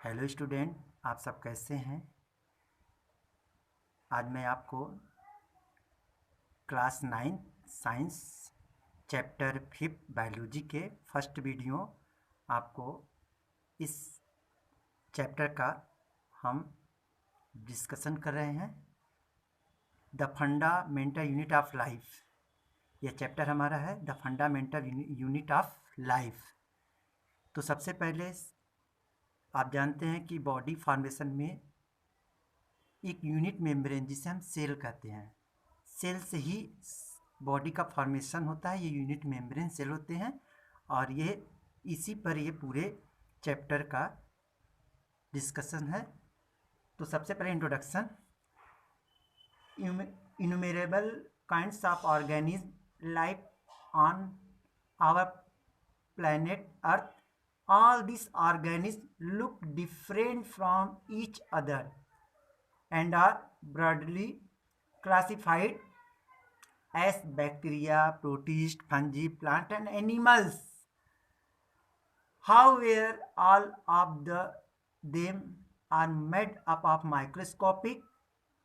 Hello student, आप सब कैसे हैं। आज मैं आपको क्लास 9 साइंस चैप्टर 5 बायोलॉजी के फर्स्ट वीडियो आपको इस चैप्टर का हम डिस्कशन कर रहे हैं। The fundamental unit of life, यह चैप्टर हमारा है the fundamental unit of life. तो सबसे पहले आप जानते हैं कि बॉडी फॉर्मेशन में एक यूनिट मेम्ब्रेन जिसे हम सेल कहते हैं, सेल से ही बॉडी का फॉर्मेशन होता है। ये यूनिट मेम्ब्रेन सेल होते हैं और ये इसी पर ये पूरे चैप्टर का डिस्कशन है। तो सबसे पहले introduction. Innumerable kinds of organism life on our planet Earth. All these organisms look different from each other and are broadly classified as bacteria, protists, fungi, plant and animals. However, all of them are made up of microscopic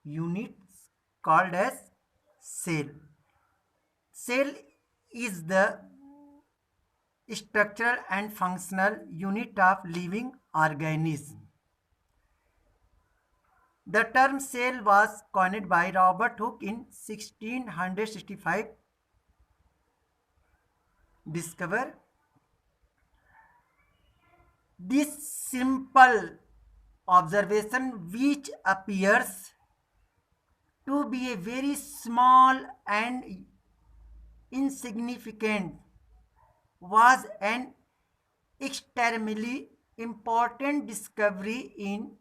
units called as cell. Cell is the structural and functional unit of living organism. The term cell was coined by Robert Hooke in 1665. Discover this simple observation, which appears to be a very small and insignificant, was an extremely important discovery in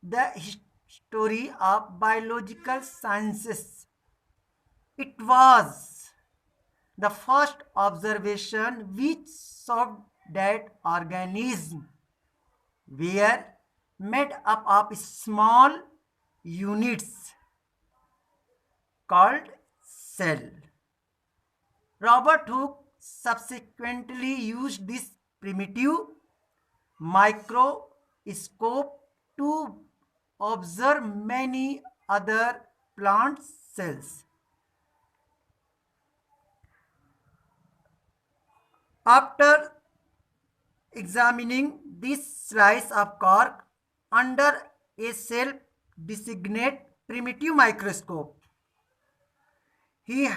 the history of biological sciences. It was the first observation which showed that organisms were made up of small units called cell. Robert Hooke subsequently used this primitive microscope to observe many other plant cells. After examining this slice of cork under a self-designed primitive microscope, he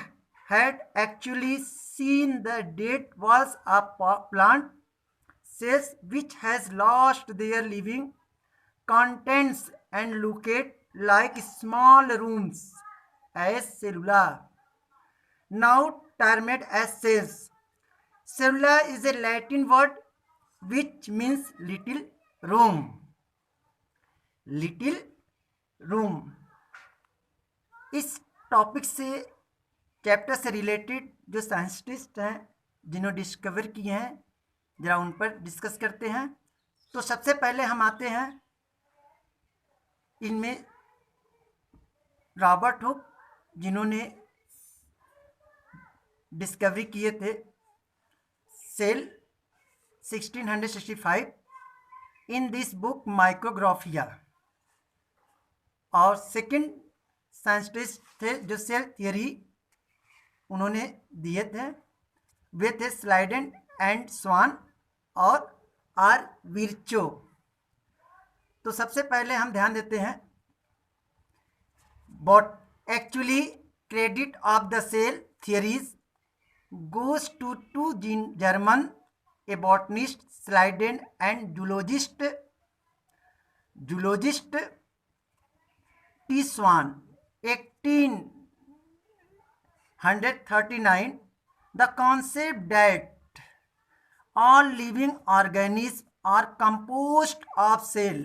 had actually seen the dead walls of plant cells which has lost their living contents and looked like small rooms as cellula, now termed as cells. Cellula is a Latin word which means little room. Little room. इस topic से chapter से related जो scientist हैं जिन्होंने discover किए हैं, जरा उन पर डिस्कस करते हैं। तो सबसे पहले हम आते हैं इनमें रॉबर्ट हुक, जिन्होंने डिस्कवरी किए थे cell 1665 in this book Micrographia. और सेकंड साइंटिस्ट थे जो सेल थियरी उन्होंने दिए थे, वे थे स्लाइडेन एंड स्वान और आर विर्चो। तो सबसे पहले हम ध्यान देते हैं but actually credit of the cell theories goes to two German, a botanist Sliden and zoologist T. Swan, 1839. The concept that all living organisms are composed of cell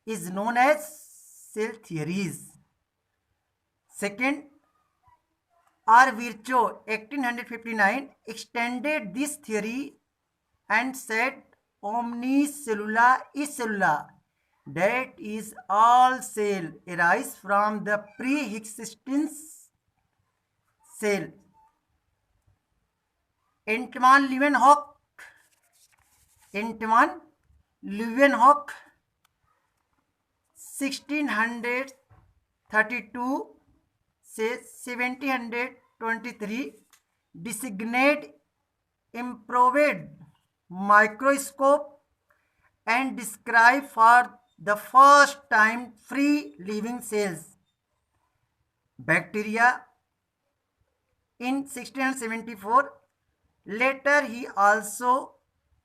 is known as cell theories. Second, R. Virchow, 1859, extended this theory and said omnis cellula is cellula, that is, all cell arise from the pre-existing cell. Antoine Leeuwenhoek, Antoine Leeuwenhoek 1632 से 1723 designate improved microscope and described for the first time free living cells bacteria in 1674. Later he also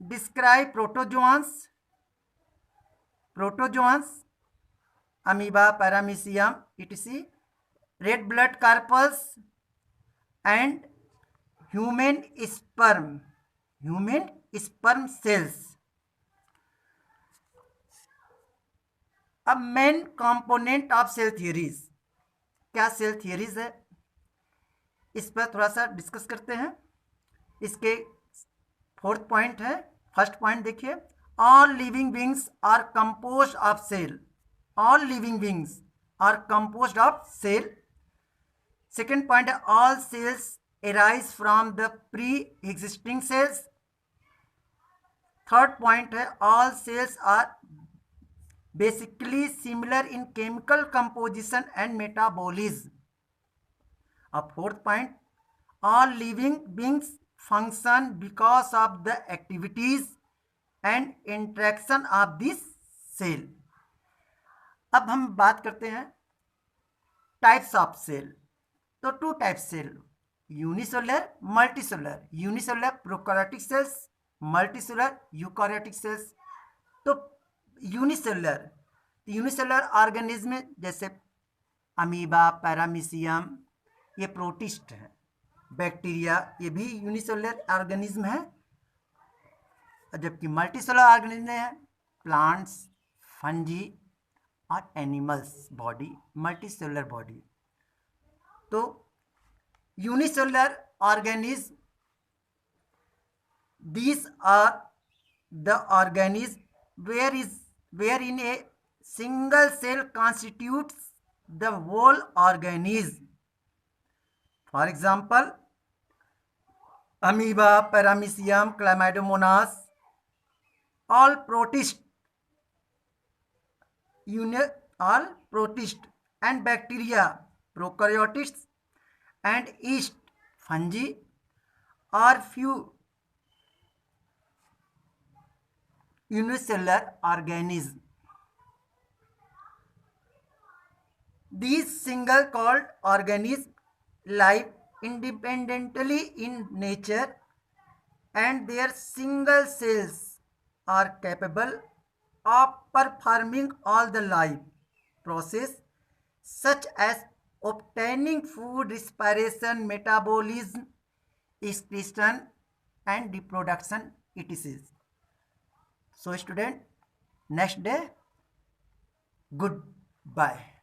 described protozoans amoeba, paramecium etc., red blood corpuscles and human sperm cells. अब main component of cell theories, क्या cell theories है, इस पर थोड़ा सा discuss करते हैं. इसके 4th पॉइंट है. फर्स्ट पॉइंट देखिए, all living beings are composed of cell. All living beings are composed of cell. Second point है, all cells arise from the pre-existing cells. Third point है, all cells are basically similar in chemical composition and metabolism. Fourth point, all living beings function because of the activities and interaction of this cell. अब हम बात करते हैं types of cell. तो 2 types cell, unicellular, multicellular. Unicellular prokaryotic cells, multicellular eukaryotic cells. तो unicellular organism जैसे amoeba, paramecium, ये protist हैं. बैक्टीरिया, ये भी यूनिसेलुलर ऑर्गेनिज्म है. जबकि मल्टीसेलुलर ऑर्गेनिज्म है प्लांट्स, फंजी और एनिमल्स बॉडी, मल्टीसेलुलर बॉडी. तो unicellular organisms, these are the organisms wherein a single cell constitutes the whole organism. For example, amoeba, paramecium, chlamydomonas, all protists, and bacteria, prokaryotes, and yeast, fungi, or few unicellular organisms. These single celled organisms live independently in nature, and their single cells are capable of performing all the life process such as obtaining food, respiration, metabolism, excretion and reproduction etc. So student, next day, goodbye.